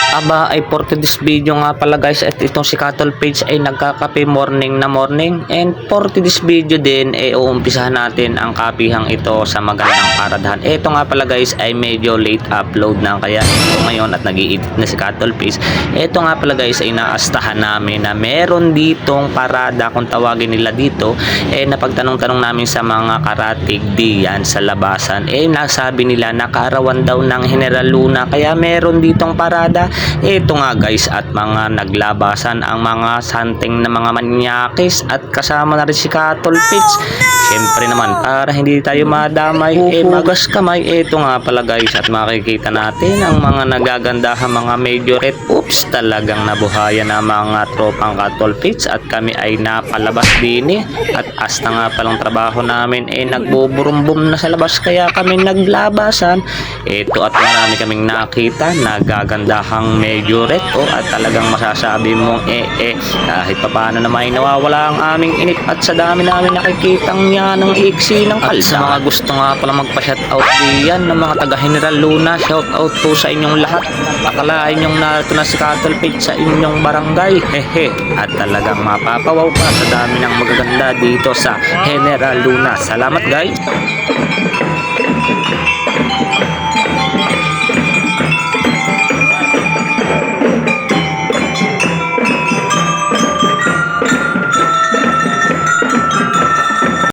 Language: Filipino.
Aba ay for today's video nga pala guys, at itong si Cattle Page ay nagkakape morning na morning, and for today's video din ay uumpisahan natin ang kapihang ito sa magandang paradahan. Ito nga pala guys ay medyo late upload na, kaya ito ngayon at nag-i-edit na si Cattle Page. Ito nga pala guys ay naastahan namin na meron ditong parada, kung tawagin nila dito, napagtanong-tanong namin sa mga karatig diyan sa labasan, nasabi nila nakaarawan daw ng General Luna, kaya meron ditong parada. Ito nga guys, at mga naglabasan ang mga santing na mga manyakis, at kasama na rin si Cattle Page. Siyempre naman, para hindi tayo madamay, magas kamay. Ito nga pala guys, at makikita natin ang mga nagagandahang mga majorette. Oops, talagang nabuhayan ang mga tropang Cattle Page, at kami ay napalabas din at hasta nga palang trabaho namin nagbuburumbum na sa labas, kaya kami naglabasan. Ito, at marami kaming nakita nagagandahang majorette, at talagang masasabi mong kahit papaano naman ay nawawala ang aming inip, at sa dami namin nakikitang yan ng iksi ng kalsada. At sa mga gusto nga pala magpa-shoutout diyan ng mga taga General Luna, shoutout po sa inyong lahat. Akalain nyong narito na si Cattle Page sa inyong barangay, at talagang mapapawaw pa sa dami ng magaganda dito sa General Luna. Salamat guys.